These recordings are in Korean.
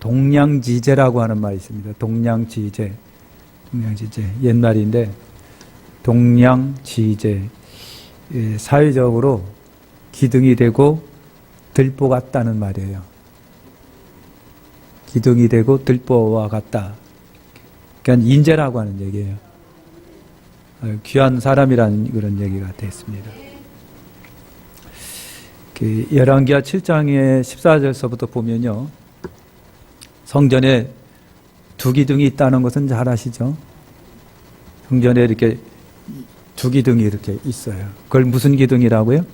동량지제라고 하는 말이 있습니다. 동량지제. 동량지제. 옛말인데, 동량지제. 사회적으로 기둥이 되고 들보 같다는 말이에요. 기둥이 되고 들보와 같다. 그러니까 인재라고 하는 얘기예요. 귀한 사람이라는 그런 얘기가 됐습니다. 열왕기하 7장의 14절서부터 보면요. 성전에 두 기둥이 있다는 것은 잘 아시죠? 성전에 이렇게 두 기둥이 이렇게 있어요. 그걸 무슨 기둥이라고요?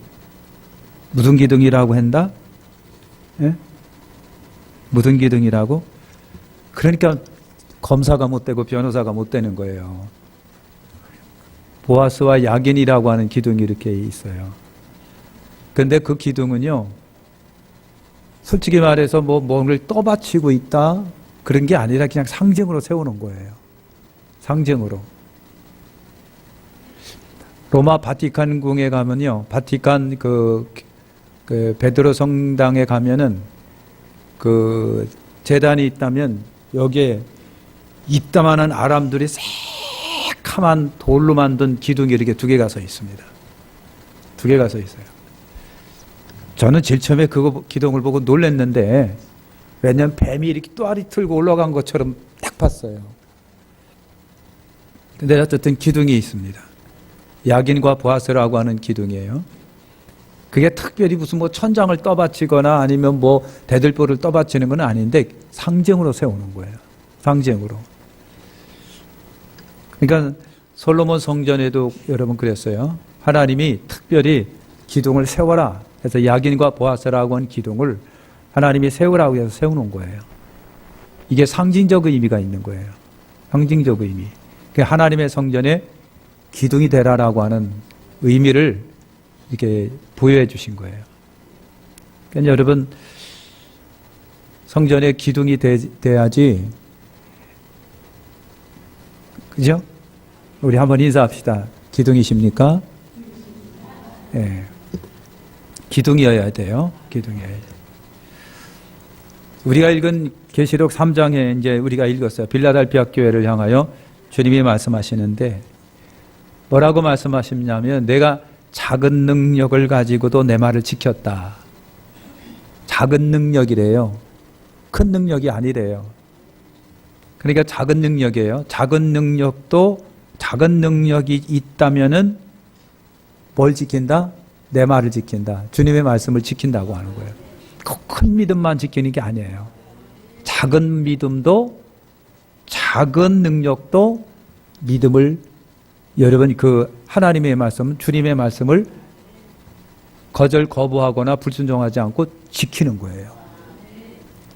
무슨 기둥이라고 한다? 예? 무슨 기둥이라고? 그러니까 검사가 못 되고 변호사가 못 되는 거예요. 보아스와 야긴이라고 하는 기둥이 이렇게 있어요. 그런데 그 기둥은요, 솔직히 말해서 뭔가를 떠받치고 있다? 그런 게 아니라 그냥 상징으로 세우는 거예요. 상징으로. 로마 바티칸 궁에 가면요, 바티칸 그 베드로 성당에 가면은 그 제단이 있다면 여기에 이따만한 아람들이 새카만 돌로 만든 기둥이 이렇게 두 개가 서 있습니다. 두 개가 서 있어요. 저는 제일 처음에 그거 기둥을 보고 놀랐는데, 왜냐면 뱀이 이렇게 또아리 틀고 올라간 것처럼 딱 봤어요. 근데 어쨌든 기둥이 있습니다. 야긴과 보아스라고 하는 기둥이에요. 그게 특별히 무슨 천장을 떠받치거나 아니면 대들보를 떠받치는 건 아닌데 상징으로 세우는 거예요. 상징으로. 그러니까 솔로몬 성전에도 여러분 그랬어요. 하나님이 특별히 기둥을 세워라. 그래서 야긴과 보아스라고 하는 기둥을 하나님이 세우라고 해서 세우는 거예요. 이게 상징적 의미가 있는 거예요. 상징적 의미. 하나님의 성전에 기둥이 되라라고 하는 의미를 이렇게 부여해 주신 거예요. 그러니까 여러분, 성전에 기둥이 돼야지, 그죠? 우리 한번 인사합시다. 기둥이십니까? 예. 네. 기둥이어야 돼요. 기둥이어야 돼요. 우리가 읽은 계시록 3장에 이제 우리가 읽었어요. 빌라델피아 교회를 향하여 주님이 말씀하시는데 뭐라고 말씀하시냐면, 내가 작은 능력을 가지고도 내 말을 지켰다. 작은 능력이래요. 큰 능력이 아니래요. 그러니까 작은 능력이에요. 작은 능력도, 작은 능력이 있다면은 뭘 지킨다? 내 말을 지킨다. 주님의 말씀을 지킨다고 하는 거예요. 큰 믿음만 지키는 게 아니에요. 작은 믿음도, 작은 능력도 믿음을, 여러분 하나님의 말씀, 주님의 말씀을 거부하거나 불순종하지 않고 지키는 거예요.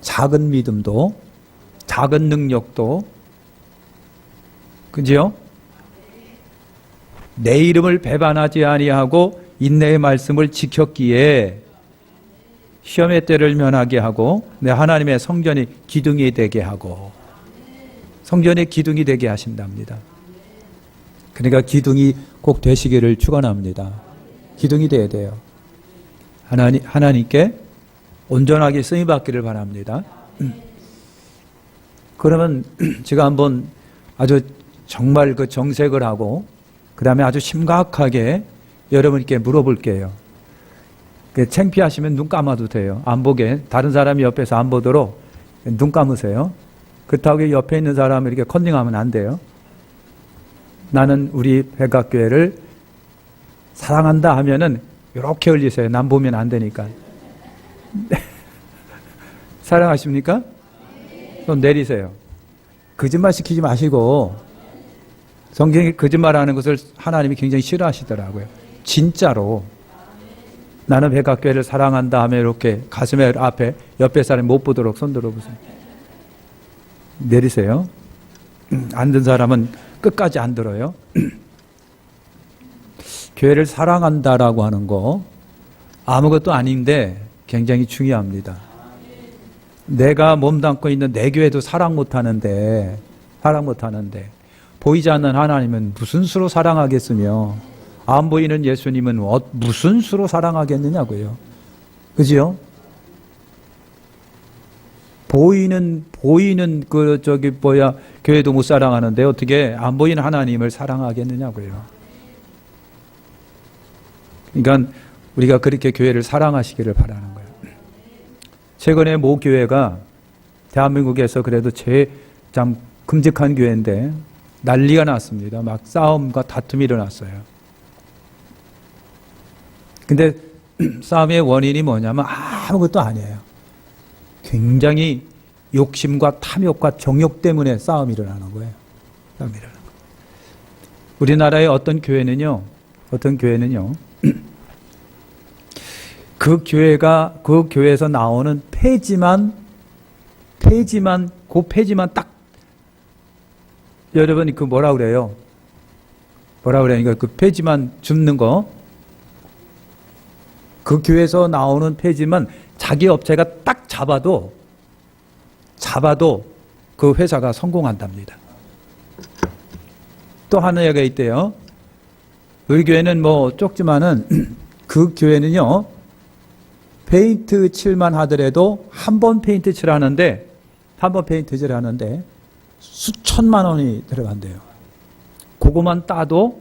작은 믿음도, 작은 능력도, 그죠? 내 이름을 배반하지 아니하고 인내의 말씀을 지켰기에 시험의 때를 면하게 하고 내 하나님의 성전이 기둥이 되게 하고, 성전의 기둥이 되게 하신답니다. 그러니까 기둥이 꼭 되시기를 축원합니다. 기둥이 돼야 돼요. 하나님께 온전하게 쓰임받기를 바랍니다. 그러면 제가 한번 아주 정말 정색을 하고 그 다음에 아주 심각하게 여러분께 물어볼게요. 창피하시면 눈 감아도 돼요. 안 보게. 다른 사람이 옆에서 안 보도록 눈 감으세요. 그렇다고 옆에 있는 사람을 이렇게 컨닝하면 안 돼요. 나는 우리 백악교회를 사랑한다 하면은 이렇게 흘리세요. 남 보면 안 되니까. 사랑하십니까? 손 내리세요. 거짓말 시키지 마시고, 성경이 거짓말하는 것을 하나님이 굉장히 싫어하시더라고요. 진짜로 나는 백악교회를 사랑한다 하면 이렇게 가슴에 앞에 옆에 사람이 못 보도록 손 들어보세요. 내리세요. 안 든 사람은 끝까지 안 들어요. 교회를 사랑한다라고 하는 거 아무것도 아닌데 굉장히 중요합니다. 내가 몸담고 있는 내 교회도 사랑 못하는데 보이지 않는 하나님은 무슨 수로 사랑하겠으며 안 보이는 예수님은 무슨 수로 사랑하겠느냐고요. 그죠? 보이는 교회도 못 사랑하는데 어떻게 안 보이는 하나님을 사랑하겠느냐고요. 그러니까 우리가 그렇게 교회를 사랑하시기를 바라는 거예요. 최근에 모 교회가 대한민국에서 그래도 참 끔찍한 교회인데 난리가 났습니다. 막 싸움과 다툼이 일어났어요. 근데 싸움의 원인이 뭐냐면 아무것도 아니에요. 굉장히 욕심과 탐욕과 정욕 때문에 싸움이 일어나는 거예요. 싸움이 일어나는 거예요. 우리나라의 어떤 교회는요, 그 교회에서 나오는 폐지만 딱, 여러분이 그 뭐라 그래요? 그 폐지만 줍는 거. 그 교회에서 나오는 폐지만 자기 업체가 딱 잡아도 그 회사가 성공한답니다. 또 하나가 있대요. 우리 교회는 뭐 좁지만은 그 교회는요, 페인트 칠만 하더라도 한 번 페인트 칠하는데 수천만 원이 들어간대요. 그거만 따도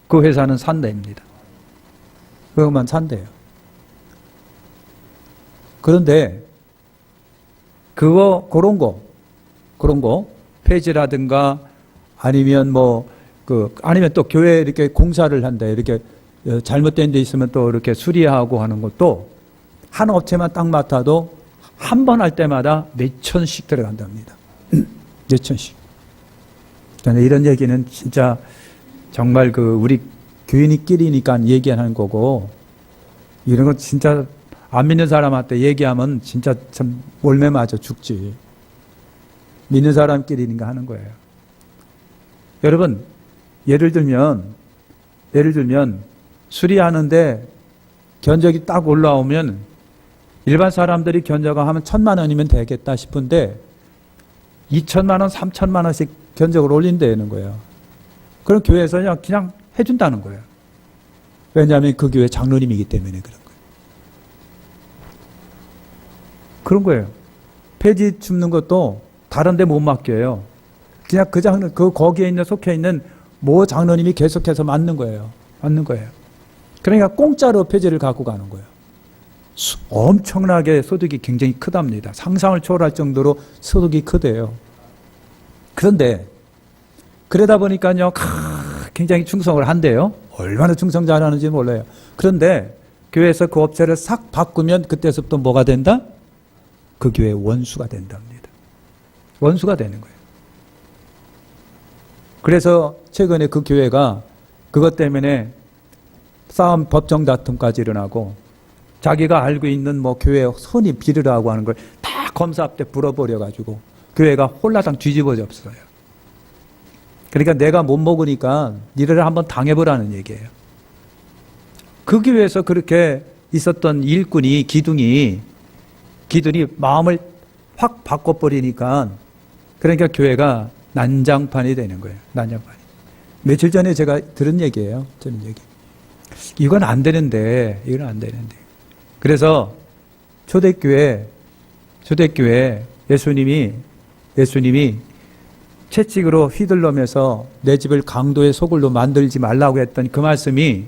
그 회사는 산답니다. 그것만 산대요. 그런데 그런 거 폐지라든가 아니면 아니면 또 교회 이렇게 공사를 한다. 이렇게 잘못된 데 있으면 또 이렇게 수리하고 하는 것도 한 업체만 딱 맡아도 한 번 할 때마다 몇 천씩 들어간답니다. 몇 천씩. 저는 이런 얘기는 진짜 정말 우리 교인이끼리니까 얘기하는 거고, 이런 거 진짜 안 믿는 사람한테 얘기하면 진짜 참 올매 맞아 죽지. 믿는 사람끼리니까 하는 거예요. 여러분, 예를 들면 수리하는데 견적이 딱 올라오면 일반 사람들이 견적을 하면 1,000만 원이면 되겠다 싶은데 2,000만 원, 3,000만 원씩 견적을 올린다는 거예요. 그럼 교회에서 그냥 해준다는 거예요. 왜냐하면 그 교회 장로님이기 때문에 그런 거예요. 폐지 줍는 것도 다른 데 못 맡겨요. 그냥 거기에 속해 있는 모 장로님이 계속해서 맡는 거예요. 그러니까 공짜로 폐지를 갖고 가는 거예요. 엄청나게 소득이 굉장히 크답니다. 상상을 초월할 정도로 소득이 크대요. 그런데 그러다 보니까요, 굉장히 충성을 한대요. 얼마나 충성 잘하는지 몰라요. 그런데 교회에서 그 업체를 싹 바꾸면 그때서부터 뭐가 된다? 그 교회의 원수가 된답니다. 원수가 되는 거예요. 그래서 최근에 그 교회가 그것 때문에 싸움, 법정 다툼까지 일어나고, 자기가 알고 있는 교회 손이 비르라고 하는 걸 다 검사 앞에 불어버려가지고 교회가 홀라당 뒤집어졌어요. 그러니까 내가 못 먹으니까 니를 한번 당해보라는 얘기예요. 그 교회에서 그렇게 있었던 일꾼이, 기둥이 마음을 확 바꿔버리니까, 그러니까 교회가 난장판이 되는 거예요. 난장판이. 며칠 전에 제가 들은 얘기예요. 이건 안 되는데. 그래서 초대교회 예수님이 채찍으로 휘둘러면서 내 집을 강도의 소굴로 만들지 말라고 했던 그 말씀이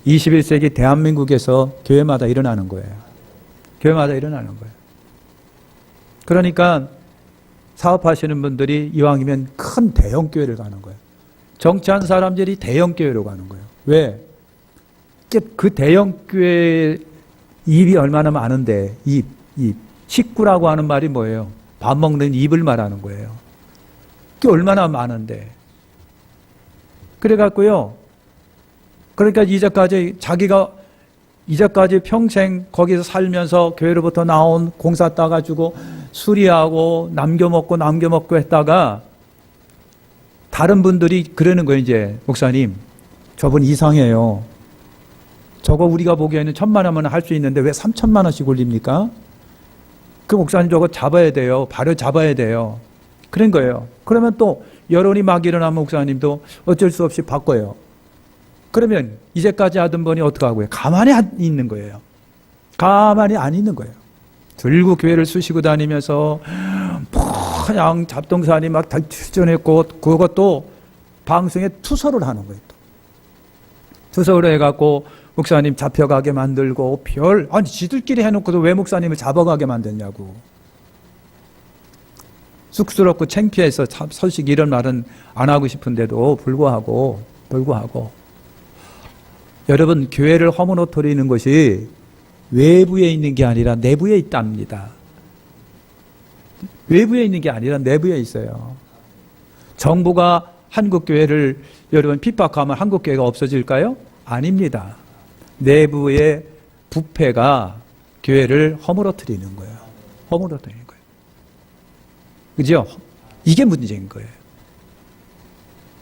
21세기 대한민국에서 교회마다 일어나는 거예요. 그러니까 사업하시는 분들이 이왕이면 큰 대형교회를 가는 거예요. 정치한 사람들이 대형교회로 가는 거예요. 왜? 그 대형교회 입이 얼마나 많은데, 입. 식구라고 하는 말이 뭐예요? 밥 먹는 입을 말하는 거예요. 그게 얼마나 많은데. 그러니까 이제까지 평생 거기서 살면서 교회로부터 나온 공사 따가지고 수리하고 남겨먹고 했다가 다른 분들이 그러는 거예요. 이제 목사님, 저분 이상해요. 저거 우리가 보기에는 1,000만 원만 할 수 있는데 왜 3,000만 원씩 올립니까? 그 목사님 저거 잡아야 돼요. 바로 잡아야 돼요. 그런 거예요. 그러면 또 여론이 막 일어나면 목사님도 어쩔 수 없이 바꿔요. 그러면 이제까지 하던 분이 어떻게 하고요? 가만히 안 있는 거예요. 들고 교회를 쑤시고 다니면서 그냥 잡동사니 막 출전했고 그것도 방송에 투서를 하는 거예요. 투서를 해갖고 목사님 잡혀가게 만들고 아니 지들끼리 해놓고도 왜 목사님을 잡아가게 만드냐고. 쑥스럽고 창피해서 솔직히 이런 말은 안 하고 싶은데도 불구하고 여러분 교회를 허물어뜨리는 것이 외부에 있는 게 아니라 내부에 있답니다. 외부에 있는 게 아니라 내부에 있어요. 정부가 한국교회를 여러분 핍박하면 한국교회가 없어질까요? 아닙니다. 내부의 부패가 교회를 허물어뜨리는 거예요. 허물어뜨리는 거예요. 그죠? 이게 문제인 거예요.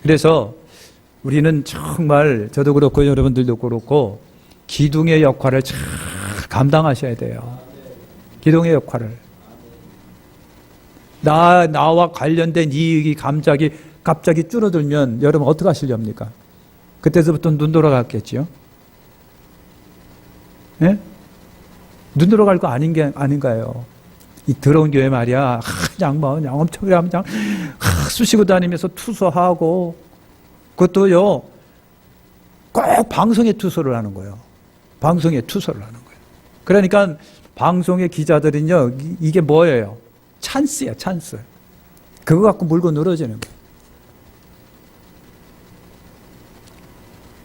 그래서 우리는 정말 저도 그렇고 여러분들도 그렇고 기둥의 역할을 잘 감당하셔야 돼요. 기둥의 역할을. 나와 관련된 이익이 갑자기 줄어들면 여러분 어떻게 하시렵니까? 그때서부터 눈 돌아갔겠죠? 예? 눈 돌아갈 거 아닌가요? 이 더러운 교회 말이야. 그냥 엄청 그냥 쑤시고 다니면서 투서하고 그것도요. 꼭 방송에 투서를 하는 거예요. 방송에 투서를 하는 거예요. 그러니까 방송의 기자들은요. 이게 뭐예요? 찬스야, 찬스. 그거 갖고 물고 늘어지는 거예요.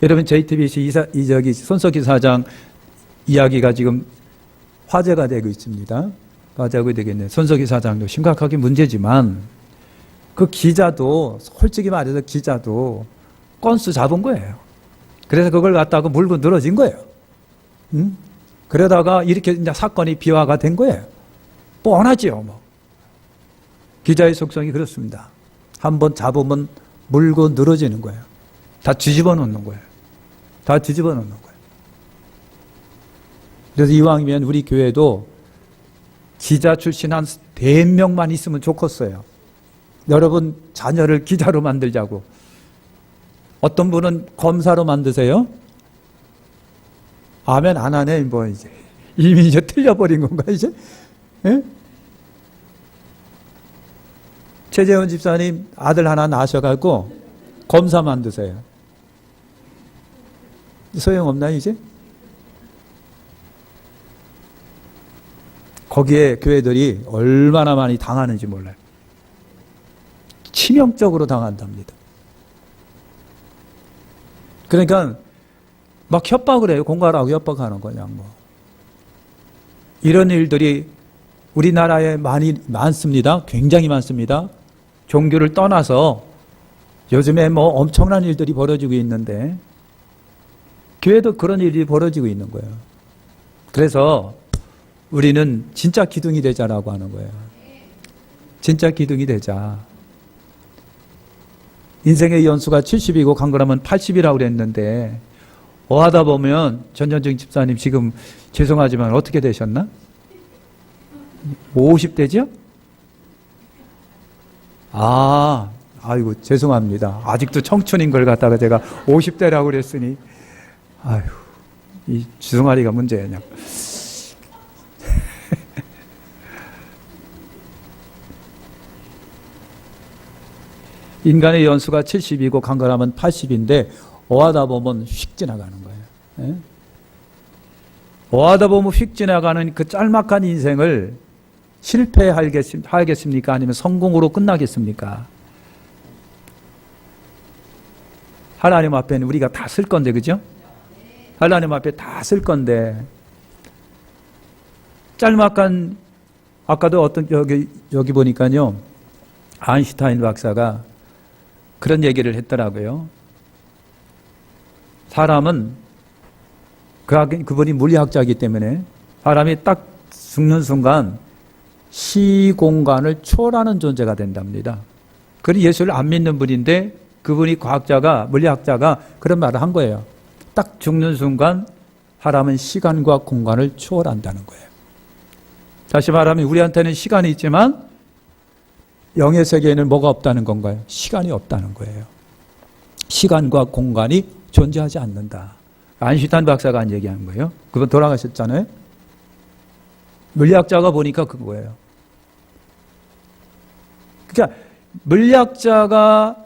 여러분 JTBC 손석희 사장 이야기가 지금 화제가 되고 있습니다. 화제가 되겠네요. 손석희 사장도 심각하게 문제지만 그 기자도 솔직히 말해서 기자도 건수 잡은 거예요. 그래서 그걸 갖다가 물고 늘어진 거예요. 응? 그러다가 이렇게 이제 사건이 비화가 된 거예요. 뻔하지요, 뭐. 기자의 속성이 그렇습니다. 한번 잡으면 물고 늘어지는 거예요. 다 뒤집어 놓는 거예요. 다 뒤집어 놓는 거예요. 그래서 이왕이면 우리 교회도 기자 출신 한 4명만 있으면 좋겠어요. 여러분 자녀를 기자로 만들자고. 어떤 분은 검사로 만드세요? 아멘 안 하네. 뭐 이제 이미 이제 틀려버린 건가 이제? 예? 최재원 집사님 아들 하나 낳으셔가지고 검사 만드세요. 소용없나요 이제? 거기에 교회들이 얼마나 많이 당하는지 몰라요. 치명적으로 당한답니다. 그러니까 막 협박을 해요. 공갈하고 협박하는 거냐 뭐. 이런 일들이 우리나라에 많습니다. 굉장히 많습니다. 종교를 떠나서 요즘에 뭐 엄청난 일들이 벌어지고 있는데 교회도 그런 일이 벌어지고 있는 거예요. 그래서 우리는 진짜 기둥이 되자라고 하는 거예요. 진짜 기둥이 되자. 인생의 연수가 70이고 간 거라면 80이라고 그랬는데 하다 보면 전현정 집사님 지금 죄송하지만 어떻게 되셨나? 50대죠? 아이고 죄송합니다. 아직도 청춘인 걸 갖다가 제가 50대라고 그랬으니 아유 이 주둥아리가 문제냐. 인간의 연수가 70이고 간거라면 80인데 어하다 보면 휙 지나가는 거예요. 예? 어하다 보면 휙 지나가는 그 짤막한 인생을 실패하겠습니까? 아니면 성공으로 끝나겠습니까? 하나님 앞에는 우리가 다 쓸 건데, 그죠? 하나님 앞에 다 쓸 건데 짤막한 아까도 어떤 여기 보니까요 아인슈타인 박사가 그런 얘기를 했더라고요. 사람은 그분이 물리학자이기 때문에 사람이 딱 죽는 순간 시공간을 초월하는 존재가 된답니다. 그는 예수를 안 믿는 분인데 그분이 물리학자가 그런 말을 한 거예요. 딱 죽는 순간 사람은 시간과 공간을 초월한다는 거예요. 다시 말하면 우리한테는 시간이 있지만 영의 세계에는 뭐가 없다는 건가요? 시간이 없다는 거예요. 시간과 공간이 존재하지 않는다. 아인슈타인 박사가 한 얘기한 거예요. 그분 돌아가셨잖아요. 물리학자가 보니까 그거예요. 그러니까 물리학자가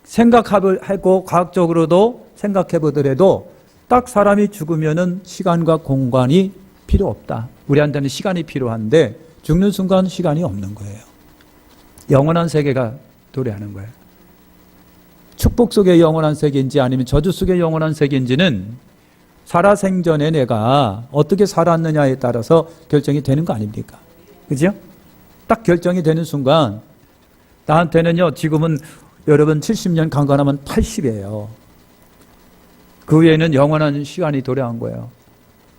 생각하고 과학적으로도 생각해 보더라도 딱 사람이 죽으면은 시간과 공간이 필요 없다. 우리한테는 시간이 필요한데 죽는 순간 시간이 없는 거예요. 영원한 세계가 도래하는 거예요. 축복 속의 영원한 세계인지 아니면 저주 속의 영원한 세계인지는 살아생전에 내가 어떻게 살았느냐에 따라서 결정이 되는 거 아닙니까? 그죠? 딱 결정이 되는 순간 나한테는요, 지금은 여러분 70년 강간하면 80이에요. 그 외에는 영원한 시간이 도래한 거예요.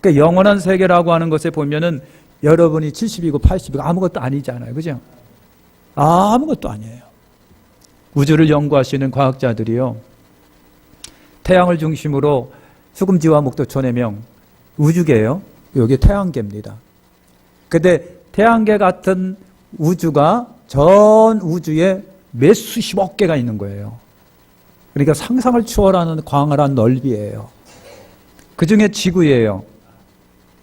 그러니까 영원한 세계라고 하는 것에 보면은 여러분이 70이고 80이고 아무것도 아니잖아요. 그죠? 아무것도 아니에요. 우주를 연구하시는 과학자들이요, 태양을 중심으로 수금지와 목도초 4명, 우주계예요. 여기 태양계입니다. 근데 태양계 같은 우주가 전 우주에 몇 수십억 개가 있는 거예요. 그러니까 상상을 초월하는 광활한 넓이에요. 그 중에 지구예요.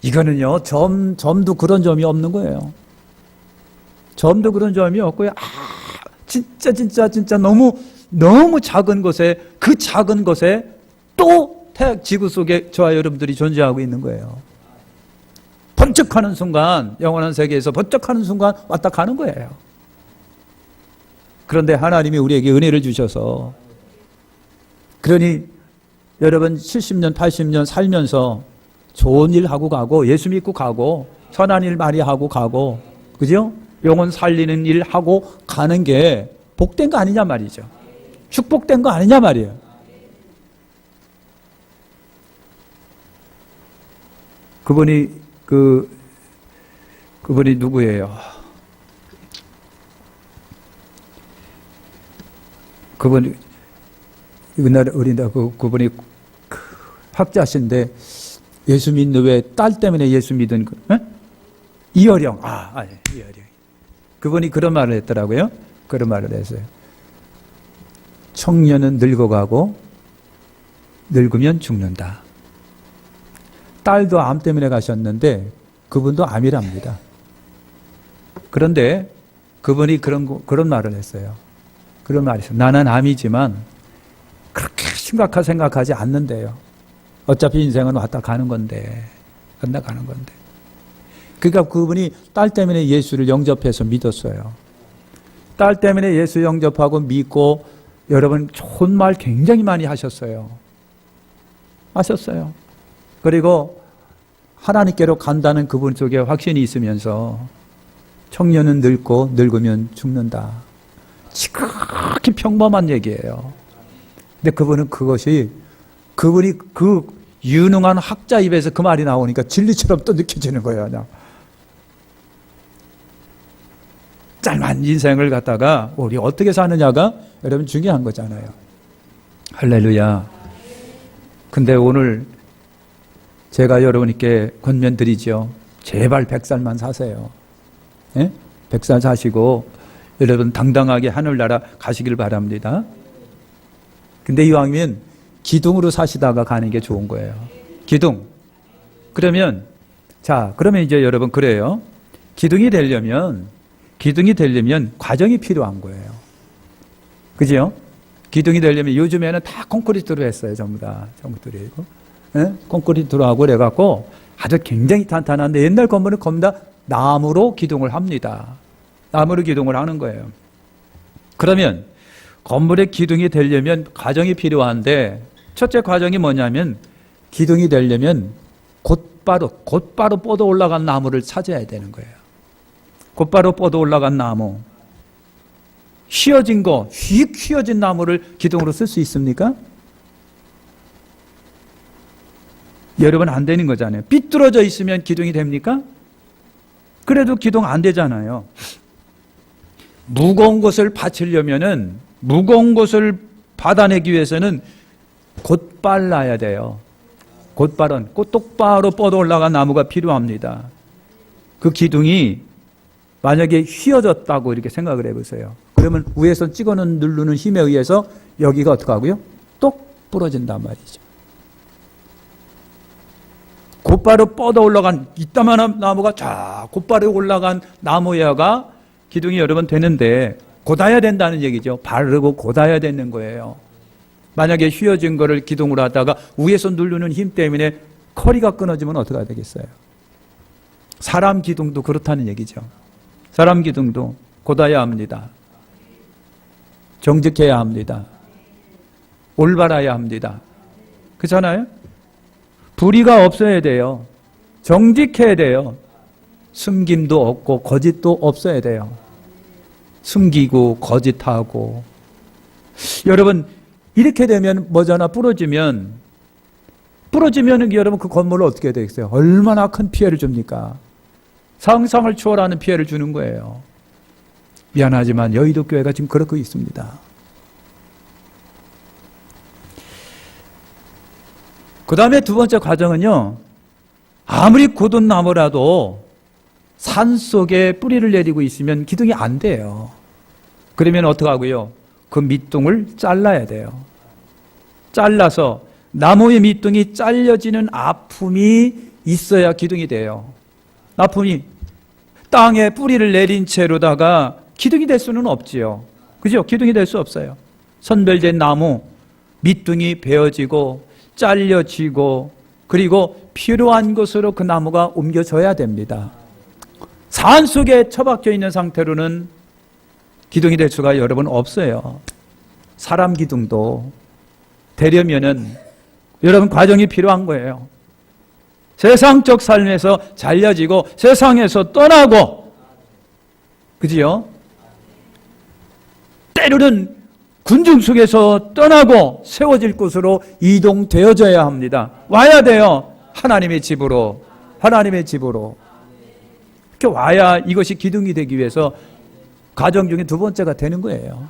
이거는요, 점도 그런 점이 없는 거예요. 점도 그런 점이 없고요. 진짜 너무 작은 곳에, 그 작은 곳에 또 지구 속에 저와 여러분들이 존재하고 있는 거예요. 번쩍하는 순간, 영원한 세계에서 번쩍하는 순간 왔다 가는 거예요. 그런데 하나님이 우리에게 은혜를 주셔서, 그러니 여러분 70년, 80년 살면서 좋은 일 하고 가고, 예수 믿고 가고, 선한 일 많이 하고 가고, 그죠? 영혼 살리는 일 하고 가는 게 복된 거 아니냐 말이죠. 축복된 거 아니냐 말이에요. 그분이 누구예요? 그분이 옛날에 그분이 학자신데 예수 믿는 왜 딸 때문에 예수 믿은 이어령. 이어령. 그분이 그런 말을 했더라고요. 그런 말을 했어요. 청년은 늙어가고 늙으면 죽는다. 딸도 암 때문에 가셨는데 그분도 암이랍니다. 그런데 그분이 그런 말을 했어요. 그런 말이 있어요. 나는 암이지만 그렇게 심각하게 생각하지 않는데요. 어차피 인생은 왔다 가는 건데. 그러니까 그분이 딸 때문에 예수를 영접해서 믿었어요. 딸 때문에 예수 영접하고 믿고, 여러분 좋은 말 굉장히 많이 하셨어요. 그리고 하나님께로 간다는 그분 속에 확신이 있으면서 청년은 늙고 늙으면 죽는다. 지극히 평범한 얘기예요. 근데 그분이 그 유능한 학자 입에서 그 말이 나오니까 진리처럼 또 느껴지는 거예요. 그냥. 짧은 인생을 갖다가 우리 어떻게 사느냐가 여러분 중요한 거잖아요. 할렐루야. 근데 오늘 제가 여러분께 권면드리죠. 제발 100살만 사세요. 100살 사시고 여러분 당당하게 하늘나라 가시길 바랍니다. 근데 이왕이면 기둥으로 사시다가 가는 게 좋은 거예요. 기둥. 그러면 이제 여러분 그래요. 기둥이 되려면 과정이 필요한 거예요. 그죠? 기둥이 되려면 요즘에는 다 콘크리트로 했어요. 전부 다. 콘크리트로 하고 그래갖고 아주 굉장히 탄탄한데, 옛날 건물은 거의 다 나무로 기둥을 합니다. 나무로 기둥을 하는 거예요. 그러면 건물의 기둥이 되려면 과정이 필요한데, 첫째 과정이 뭐냐면, 기둥이 되려면 곧바로 뻗어 올라간 나무를 찾아야 되는 거예요. 곧바로 뻗어 올라간 나무. 휘어진 나무를 기둥으로 쓸 수 있습니까? 여러분 안 되는 거잖아요. 삐뚤어져 있으면 기둥이 됩니까? 그래도 기둥 안 되잖아요. 무거운 것을 받아내기 위해서는 곧빨라야 돼요. 똑바로 뻗어 올라간 나무가 필요합니다. 그 기둥이 만약에 휘어졌다고 이렇게 생각을 해보세요. 그러면 위에서 누르는 힘에 의해서 여기가 어떻게 하고요? 똑 부러진단 말이죠. 곧바로 뻗어 올라간 이따만한 나무가 쫙 곧바로 올라간 나무야가 기둥이 여러 번 되는데 곧아야 된다는 얘기죠. 바르고 곧아야 되는 거예요. 만약에 휘어진 거를 기둥으로 하다가 위에서 누르는 힘 때문에 커리가 끊어지면 어떻게 되겠어요? 사람 기둥도 그렇다는 얘기죠. 사람 기둥도 곧아야 합니다. 정직해야 합니다. 올바라야 합니다. 그렇잖아요? 불의가 없어야 돼요. 정직해야 돼요. 숨김도 없고 거짓도 없어야 돼요. 숨기고 거짓하고. 여러분 이렇게 되면 뭐잖아, 부러지면 여러분 그 건물을 어떻게 되겠어요? 얼마나 큰 피해를 줍니까? 상상을 초월하는 피해를 주는 거예요. 미안하지만 여의도 교회가 지금 그렇고 있습니다. 그 다음에 두 번째 과정은요, 아무리 곧은 나무라도 산 속에 뿌리를 내리고 있으면 기둥이 안 돼요. 그러면 어떡하고요? 그 밑둥을 잘라야 돼요. 잘라서 나무의 밑둥이 잘려지는 아픔이 있어야 기둥이 돼요. 아픔이 땅에 뿌리를 내린 채로다가 기둥이 될 수는 없지요. 그죠? 기둥이 될 수 없어요. 선별된 나무 밑둥이 베어지고 잘려지고 그리고 필요한 곳으로 그 나무가 옮겨져야 됩니다. 산 속에 처박혀 있는 상태로는 기둥이 될 수가 여러분 없어요. 사람 기둥도 되려면은 여러분 과정이 필요한 거예요. 세상적 삶에서 잘려지고 세상에서 떠나고, 그지요? 때로는 군중 속에서 떠나고 세워질 곳으로 이동되어져야 합니다. 와야 돼요. 하나님의 집으로. 하나님의 집으로. 이렇게 와야 이것이 기둥이 되기 위해서 과정 중에 두 번째가 되는 거예요.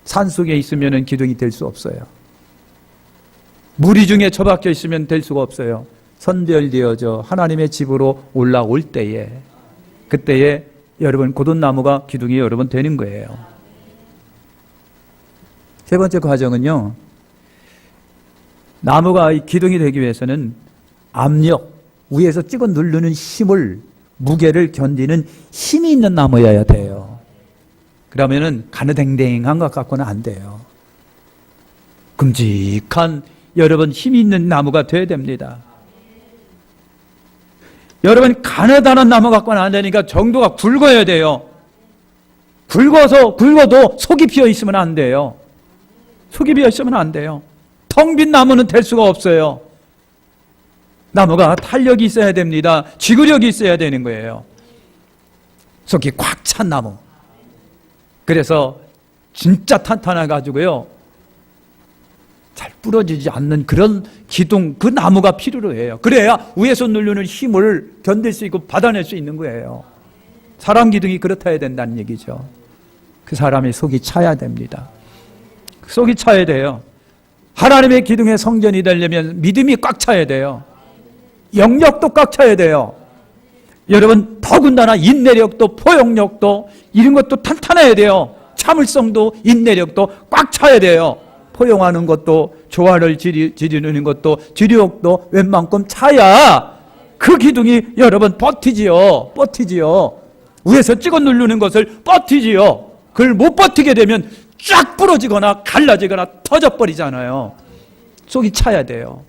산속에 있으면 기둥이 될 수 없어요. 무리 중에 처박혀 있으면 될 수가 없어요. 선별되어져 하나님의 집으로 올라올 때에, 그때에 여러분 곧은 나무가 기둥이 여러분 되는 거예요. 세 번째 과정은요, 나무가 기둥이 되기 위해서는 압력, 위에서 찍어 누르는 힘을, 무게를 견디는 힘이 있는 나무여야 돼요. 그러면은 가느댕댕한 것 갖고는 안 돼요. 끔찍한 여러분 힘이 있는 나무가 돼야 됩니다. 여러분 가느다란 나무 갖고는 안 되니까 정도가 굵어야 돼요. 굵어도 속이 비어 있으면 안 돼요. 속이 비어 있으면 안 돼요. 텅 빈 나무는 될 수가 없어요. 나무가 탄력이 있어야 됩니다. 지구력이 있어야 되는 거예요. 속이 꽉 찬 나무. 그래서 진짜 탄탄해가지고요, 잘 부러지지 않는 그런 기둥, 그 나무가 필요로 해요. 그래야 위에서 누르는 힘을 견딜 수 있고 받아낼 수 있는 거예요. 사람 기둥이 그렇다 해야 된다는 얘기죠. 그 사람의 속이 차야 됩니다. 속이 차야 돼요. 하나님의 기둥의 성전이 되려면 믿음이 꽉 차야 돼요. 영역도 꽉 차야 돼요. 여러분 더군다나 인내력도 포용력도 이런 것도 탄탄해야 돼요. 참을성도 인내력도 꽉 차야 돼요. 포용하는 것도, 조화를 지르는 것도, 지력도 웬만큼 차야 그 기둥이 여러분 버티지요. 위에서 찍어 누르는 것을 버티지요. 그걸 못 버티게 되면 쫙 부러지거나 갈라지거나 터져버리잖아요. 속이 차야 돼요.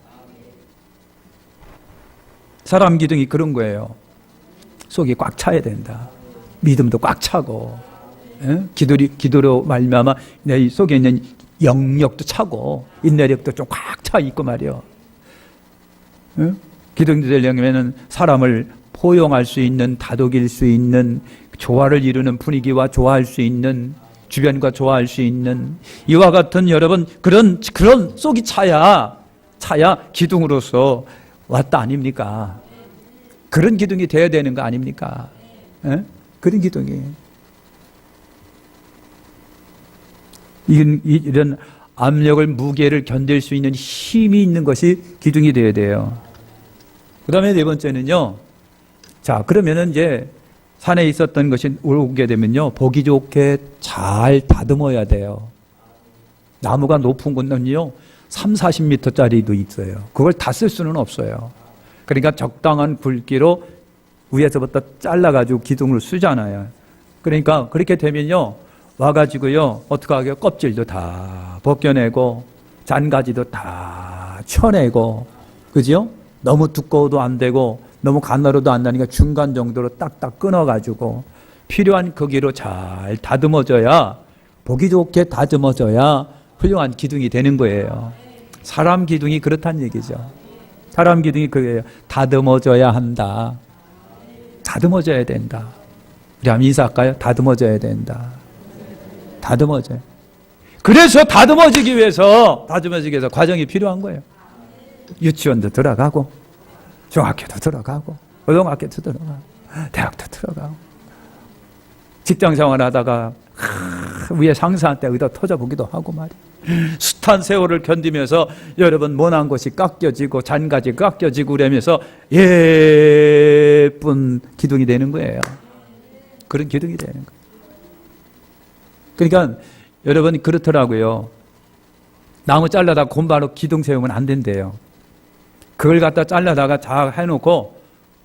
사람 기둥이 그런 거예요. 속이 꽉 차야 된다. 믿음도 꽉 차고, 기도로 말미암아 내 속에 있는 영력도 차고 인내력도 좀 꽉 차 있고 말이요. 기둥이 되려면 사람을 포용할 수 있는, 다독일 수 있는, 조화를 이루는 분위기와 조화할 수 있는, 주변과 조화할 수 있는 이와 같은 여러분 그런 속이 차야 기둥으로서 왔다 아닙니까? 그런 기둥이 되어야 되는 거 아닙니까? 그런 기둥이. 이런 압력을, 무게를 견딜 수 있는 힘이 있는 것이 기둥이 되어야 돼요. 그 다음에 네 번째는요, 자, 그러면은 이제 산에 있었던 것이 오게 되면요, 보기 좋게 잘 다듬어야 돼요. 나무가 높은 곳은요, 30, 40m짜리도 있어요. 그걸 다 쓸 수는 없어요. 그러니까 적당한 굵기로 위에서부터 잘라가지고 기둥을 쓰잖아요. 그러니까 그렇게 되면요, 와가지고요, 어떻게 하게요? 껍질도 다 벗겨내고, 잔가지도 다 쳐내고, 그죠? 너무 두꺼워도 안 되고, 너무 가늘어도 안 나니까 중간 정도로 딱딱 끊어가지고, 필요한 크기로 잘 다듬어져야, 보기 좋게 다듬어져야 훌륭한 기둥이 되는 거예요. 사람 기둥이 그렇다는 얘기죠. 사람 기둥이 그거예요. 다듬어져야 한다. 다듬어져야 된다. 우리 한번 인사할까요? 다듬어져야 된다. 다듬어져요. 그래서 다듬어지기 위해서 과정이 필요한 거예요. 유치원도 들어가고, 중학교도 들어가고, 고등학교도 들어가고, 대학도 들어가고, 직장 생활 하다가 위에 상사한테 의도 터져보기도 하고 말이에요. 숱한 세월을 견디면서 여러분 모난 곳이 깎여지고 잔가지 깎여지고 그러면서 예쁜 기둥이 되는 거예요. 그런 기둥이 되는 거예요. 그러니까 여러분 그렇더라고요. 나무 잘라다 곰바로 기둥 세우면 안 된대요. 그걸 갖다 잘라다가 다 해놓고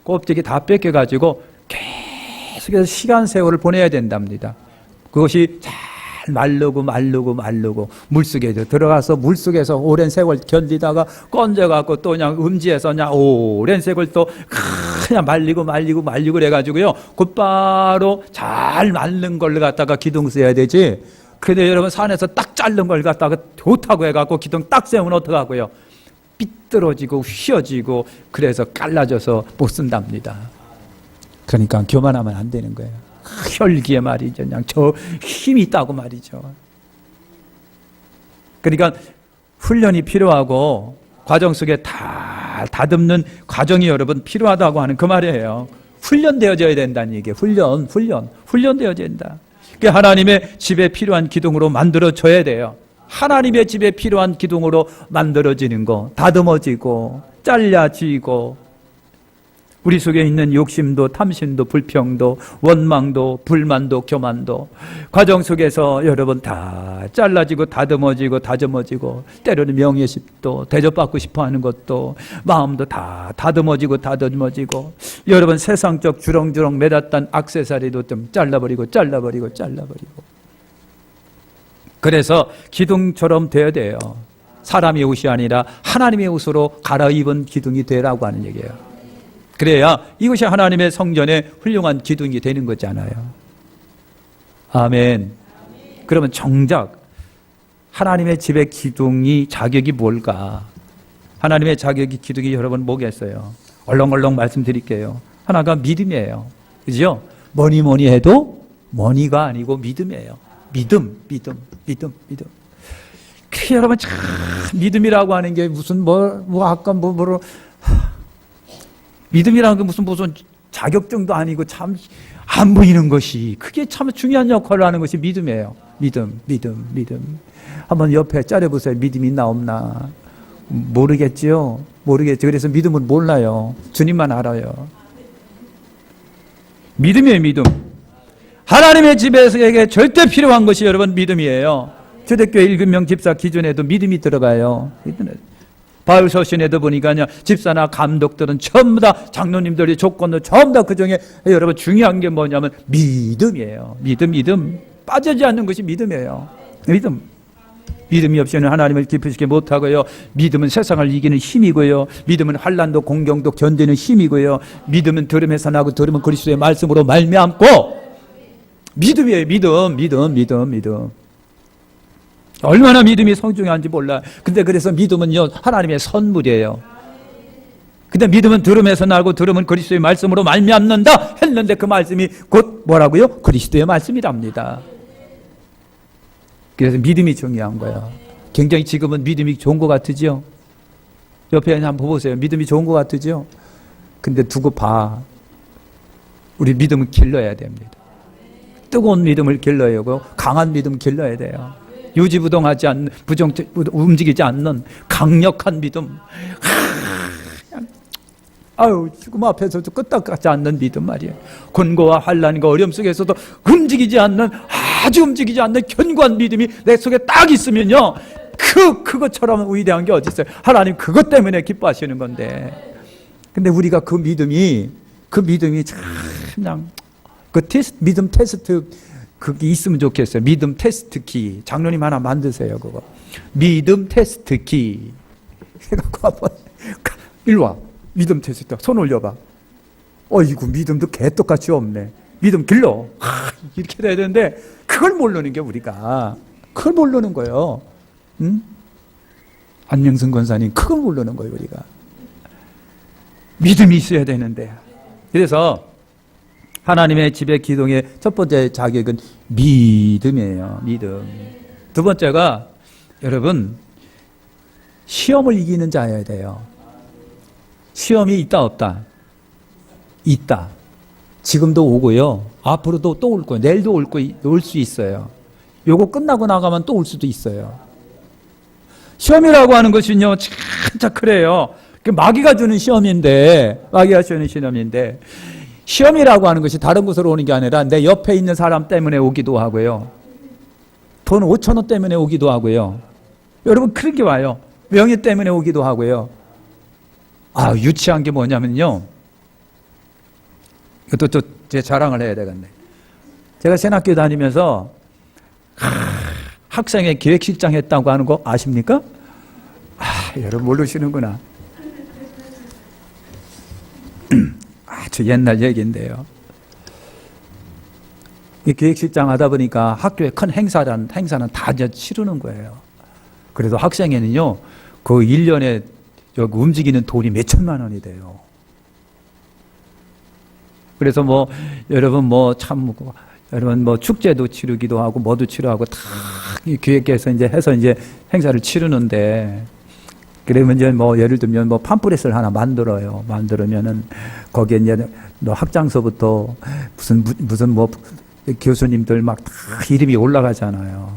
껍데기 다 뺏겨가지고 계속해서 시간 세월을 보내야 된답니다. 그것이 잘 마르고 물속에 들어가서 물속에서 오랜 세월 견디다가 건져갖고 또 그냥 음지에서 그냥 오랜 세월 또 그냥 말리고 그래가지고요, 곧바로 잘 마른 걸 갖다가 기둥 써야 되지. 근데 여러분 산에서 딱 자른 걸 갖다가 좋다고 해갖고 기둥 딱 세우면 어떡하고요? 삐뚤어지고 휘어지고 그래서 갈라져서 못 쓴답니다. 그러니까 교만하면 안 되는 거예요. 혈기에 말이죠. 그냥 저 힘이 있다고 말이죠. 그러니까 훈련이 필요하고 과정 속에 다 다듬는 과정이 여러분 필요하다고 하는 그 말이에요. 훈련되어져야 된다는 얘기예요. 훈련되어져야 된다. 그게 하나님의 집에 필요한 기둥으로 만들어져야 돼요. 하나님의 집에 필요한 기둥으로 만들어지는 거, 다듬어지고 잘라지고, 우리 속에 있는 욕심도 탐심도 불평도 원망도 불만도 교만도 과정 속에서 여러분 다 잘라지고 다듬어지고 때로는 명예십도 대접받고 싶어하는 것도 마음도 다 다듬어지고 여러분 세상적 주렁주렁 매닫던 액세서리도 좀 잘라버리고 그래서 기둥처럼 되어야 돼요. 사람의 옷이 아니라 하나님의 옷으로 갈아입은 기둥이 되라고 하는 얘기예요. 그래야 이것이 하나님의 성전의 훌륭한 기둥이 되는 거잖아요. 아멘. 그러면 정작 하나님의 집의 기둥이 자격이 뭘까? 하나님의 자격이 기둥이 여러분 뭐겠어요? 얼렁얼렁 말씀드릴게요. 하나가 믿음이에요. 그죠? 뭐니 해도 뭐니가 아니고 믿음이에요. 믿음. 그 여러분 참 믿음이라고 하는 게 무슨 믿음이라는 게 무슨 자격증도 아니고 참 안 보이는 것이 그게 참 중요한 역할을 하는 것이 믿음이에요. 믿음. 한번 옆에 짜려보세요. 믿음이 있나 없나. 모르겠죠. 그래서 믿음은 몰라요. 주님만 알아요. 믿음이에요. 믿음. 하나님의 집에서에게 절대 필요한 것이 여러분 믿음이에요. 초대교회 7명 집사 기준에도 믿음이 들어가요. 바울 서신에도 보니까 집사나 감독들은 전부 다 장로님들이 조건도 전부 다 그중에 여러분 중요한 게 뭐냐면 믿음이에요. 믿음. 빠지지 않는 것이 믿음이에요. 믿음이 없이는 하나님을 기쁘시게 못하고요. 믿음은 세상을 이기는 힘이고요. 믿음은 환난도 공경도 견디는 힘이고요. 믿음은 들음에서 나고 들음은 그리스도의 말씀으로 말미암고 믿음이에요. 믿음. 얼마나 믿음이 소중한지 몰라. 근데 그래서 믿음은요 하나님의 선물이에요. 근데 믿음은 들음에서 나고 들음은 그리스도의 말씀으로 말미암는다 했는데 그 말씀이 곧 뭐라고요? 그리스도의 말씀이랍니다. 그래서 믿음이 중요한 거예요. 굉장히 지금은 믿음이 좋은 것 같으죠? 옆에 한번 보세요. 믿음이 좋은 것 같으죠? 근데 두고 봐. 우리 믿음을 길러야 됩니다. 뜨거운 믿음을 길러야 하고 강한 믿음 길러야 돼요. 유지부동하지 않는, 움직이지 않는 강력한 믿음. 죽음 앞에서도 끄떡하지 않는 믿음 말이에요. 곤고와 환난과 어려움 속에서도 움직이지 않는, 아주 움직이지 않는 견고한 믿음이 내 속에 딱 있으면요, 그것처럼 위대한 게 어디 있어요? 하나님 그것 때문에 기뻐하시는 건데. 근데 우리가 그 믿음이 참 그냥 믿음 테스트 그게 있으면 좋겠어요. 믿음 테스트키. 장로님 하나 만드세요, 그거. 믿음 테스트키. 해갖고 한번 일로 와. 믿음 테스트. 손 올려봐. 어이구, 믿음도 개떡같이 없네. 믿음 길러. 이렇게 돼야 되는데 그걸 모르는 게 우리가. 그걸 모르는 거예요. 응? 안명승 권사님 그걸 모르는 거예요, 우리가. 믿음이 있어야 되는데. 그래서 하나님의 집의 기둥의 첫 번째 자격은 믿음이에요. 믿음. 두 번째가 여러분 시험을 이기는 자여야 돼요. 시험이 있다 없다? 있다. 지금도 오고요. 앞으로도 또 올 거예요. 내일도 올 수 있어요. 요거 끝나고 나가면 또 올 수도 있어요. 시험이라고 하는 것은요, 진짜 그래요. 마귀가 주는 시험인데, 시험이라고 하는 것이 다른 곳으로 오는 게 아니라 내 옆에 있는 사람 때문에 오기도 하고요. 돈 5,000원 때문에 오기도 하고요. 여러분, 그런 게 와요. 명예 때문에 오기도 하고요. 유치한 게 뭐냐면요. 이것도 제 자랑을 해야 되겠네. 제가 신학교 다니면서 학생회 기획실장 했다고 하는 거 아십니까? 여러분 모르시는구나. 아주 옛날 얘기인데요. 이 기획실장 하다 보니까 학교에 큰 행사는 다 이제 치르는 거예요. 그래도 학생회는요, 그 1년에 움직이는 돈이 몇 천만 원이 돼요. 그래서 여러분 축제도 치르기도 하고 뭐도 치르하고 다 기획해서 해서 행사를 치르는데, 그러면 예를 들면 팜플렛을 하나 만들어요. 만들면은 거기에 학장서부터 무슨 교수님들 막 다 이름이 올라가잖아요.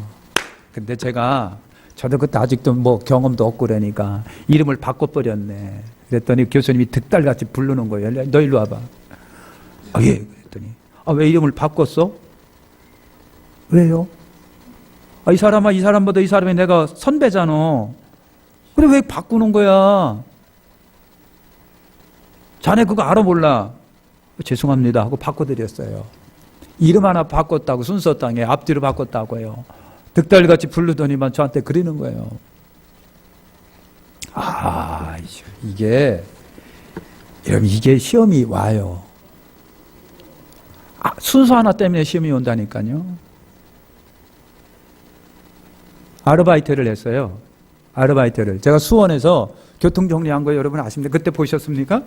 근데 저도 그때 아직도 경험도 없고 그러니까 이름을 바꿔버렸네. 그랬더니 교수님이 득달같이 부르는 거예요. 너 일로 와봐. 예. 그랬더니 왜 이름을 바꿨어? 왜요? 이 사람보다 이 사람이 내가 선배잖아. 그래 왜 바꾸는 거야? 자네 그거 알아 몰라? 죄송합니다 하고 바꿔드렸어요. 이름 하나 바꿨다고 순서 땅에 앞뒤로 바꿨다고요. 득달같이 부르더니만 저한테 그러는 거예요. 이게 시험이 와요. 순서 하나 때문에 시험이 온다니까요. 아르바이트를 했어요. 제가 수원에서 교통정리한 거 여러분 아십니까? 그때 보셨습니까?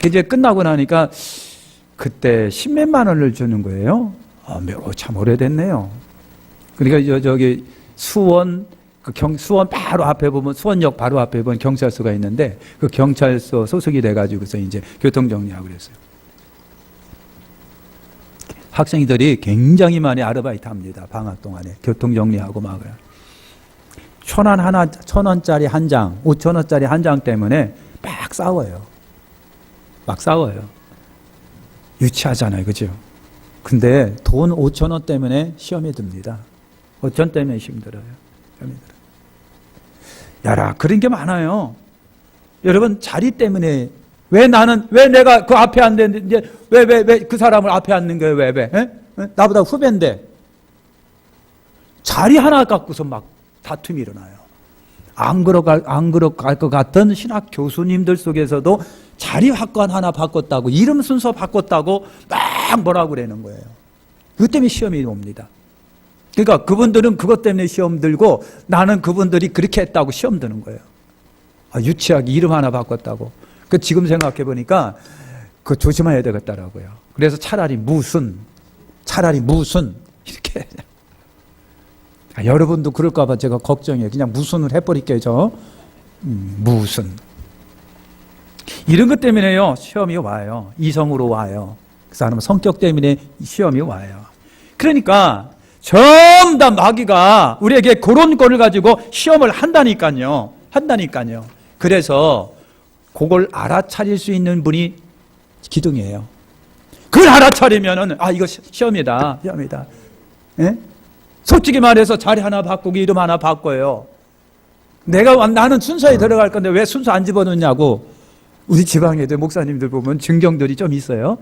이제 끝나고 나니까 그때 10몇만 원을 주는 거예요. 참 오래됐네요. 그러니까 저기 수원 바로 앞에 보면, 수원역 바로 앞에 보면 경찰서가 있는데, 그 경찰서 소속이 돼가지고서 교통정리하고 그랬어요. 학생들이 굉장히 많이 아르바이트 합니다. 방학 동안에. 교통정리하고 막. 1,000원짜리 한 장, 5,000원짜리 한 장 때문에 막 싸워요. 유치하잖아요. 그죠? 근데 돈 5,000원 때문에 시험에 듭니다. 5,000원 때문에 힘들어요. 야라, 그런 게 많아요. 여러분, 자리 때문에 왜 내가 그 앞에 앉는데 왜 그 사람을 앞에 앉는 거예요? 왜? 나보다 후배인데 자리 하나 갖고서 막 다툼이 일어나요. 안 그러갈 것 같은 신학 교수님들 속에서도 자리 학관 하나 바꿨다고, 이름 순서 바꿨다고 막 뭐라고 그러는 거예요. 그것 때문에 시험이 옵니다. 그러니까 그분들은 그것 때문에 시험 들고, 나는 그분들이 그렇게 했다고 시험 드는 거예요. 유치하게 이름 하나 바꿨다고. 지금 생각해 보니까 그거 조심해야 되겠더라고요. 그래서 차라리 무슨 이렇게. 여러분도 그럴까 봐 제가 걱정해요. 그냥 무슨을 해버릴게요. 무슨. 이런 것 때문에요, 시험이 와요. 이성으로 와요. 그 사람은 성격 때문에 시험이 와요. 그러니까 전부 다 마귀가 우리에게 그런 거를 가지고 시험을 한다니까요. 그래서 그걸 알아차릴 수 있는 분이 기둥이에요. 그걸 알아차리면은 이거 시험이다. 예? 솔직히 말해서 자리 하나 바꾸고 이름 하나 바꿔요. 나는 순서에 들어갈 건데 왜 순서 안 집어넣냐고. 우리 지방에도 목사님들 보면 증경들이 좀 있어요.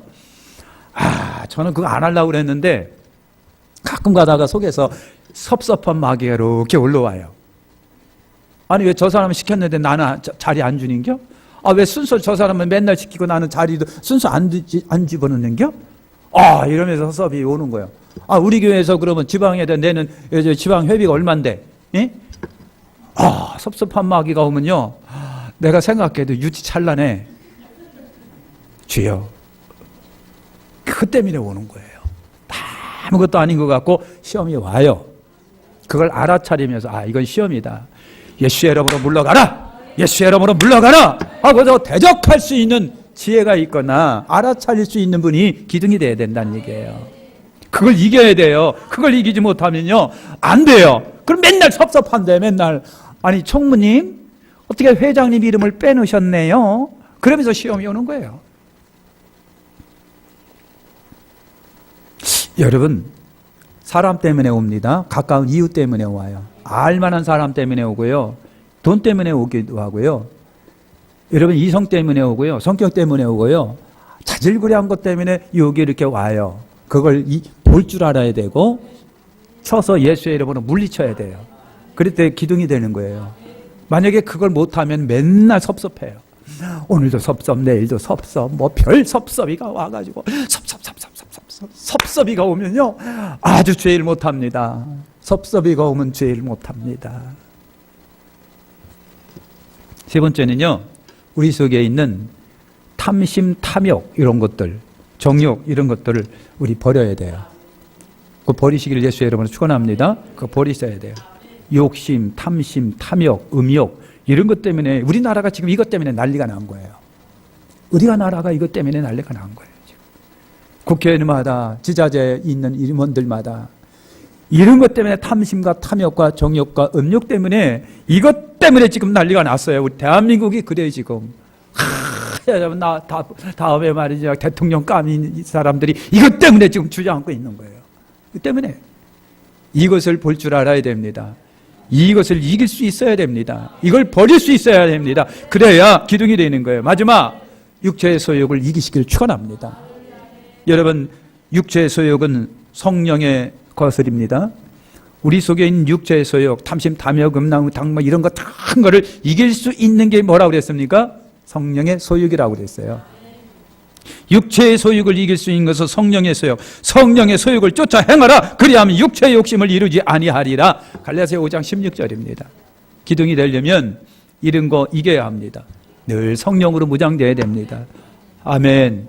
저는 그거 안 하려고 그랬는데 가끔 가다가 속에서 섭섭한 마귀가 이렇게 올라와요. 아니 왜 저 사람은 시켰는데 나는 자리 안 주는겨? 왜 순서 저 사람은 맨날 시키고 나는 자리도 순서 안 집어넣는겨? 이러면서 섭섭이 오는 거예요. 우리 교회에서 그러면 지방에다 내는 지방 회비가 얼만데? 예? 섭섭한 마귀가 오면요, 내가 생각해도 유치 찬란해. 주여, 그 때문에 오는 거예요. 아무것도 아닌 것 같고 시험이 와요. 그걸 알아차리면서 이건 시험이다. 예수의 이름으로 물러가라. 예수의 이름으로 물러가라 하고서 대적할 수 있는 지혜가 있거나 알아차릴 수 있는 분이 기둥이 돼야 된다는 얘기예요. 그걸 이겨야 돼요. 그걸 이기지 못하면요 안 돼요. 그럼 맨날 섭섭한데 맨날 아니 총무님 어떻게 회장님 이름을 빼놓으셨네요. 그러면서 시험이 오는 거예요. 여러분, 사람 때문에 옵니다. 가까운 이웃 때문에 와요. 알만한 사람 때문에 오고요. 돈 때문에 오기도 하고요. 여러분, 이성 때문에 오고요. 성격 때문에 오고요. 자질구레한 것 때문에 여기 이렇게 와요. 그걸 볼 줄 알아야 되고 쳐서 예수의 이름으로 물리쳐야 돼요. 그럴 때 기둥이 되는 거예요. 만약에 그걸 못하면 맨날 섭섭해요. 오늘도 섭섭, 내일도 섭섭, 별 섭섭이가 와가지고 섭섭이가 오면요 아주 죄를 못합니다. 섭섭이가 오면 죄를 못합니다. 세 번째는요, 우리 속에 있는 탐심, 탐욕 이런 것들, 정욕 이런 것들을 우리 버려야 돼요. 그 버리시기를 예수의 이름으로 축원합니다. 그거 버리셔야 돼요. 욕심, 탐심, 탐욕, 음욕 이런 것 때문에 우리나라가 지금 이것 때문에 난리가 난 거예요. 우리가 나라가 이것 때문에 난리가 난 거예요. 지금. 국회의원마다 지자체에 있는 임원들마다 이런 것 때문에 탐심과 탐욕과 정욕과 음욕 때문에 이것 때문에 지금 난리가 났어요. 우리 대한민국이 그래요 지금. 다음에 말이죠 대통령 감인 사람들이 이것 때문에 지금 주저앉고 있는 거예요. 그 때문에 이것을 볼 줄 알아야 됩니다. 이것을 이길 수 있어야 됩니다. 이걸 버릴 수 있어야 됩니다. 그래야 기둥이 되는 거예요. 마지막, 육체의 소욕을 이기시길 축원합니다. 여러분, 육체의 소욕은 성령의 거슬입니다. 우리 속에 있는 육체의 소욕, 탐심, 탐욕, 음란, 당마 이런 거 큰 거를 이길 수 있는 게 뭐라고 그랬습니까? 성령의 소욕이라고 그랬어요. 육체의 소욕을 이길 수 있는 것은 성령의 소욕, 성령의 소욕을 쫓아 행하라. 그리하면 육체의 욕심을 이루지 아니하리라. 갈라디아서 5장 16절입니다. 기둥이 되려면 이런 거 이겨야 합니다. 늘 성령으로 무장되어야 됩니다. 아멘.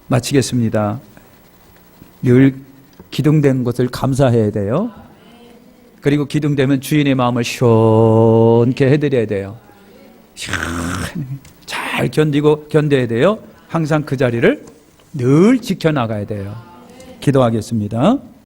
마치겠습니다. 늘 기둥된 것을 감사해야 돼요. 그리고 기둥되면 주인의 마음을 시원케 해드려야 돼요. 잘 견뎌야 돼요. 항상 그 자리를 늘 지켜나가야 돼요. 기도하겠습니다.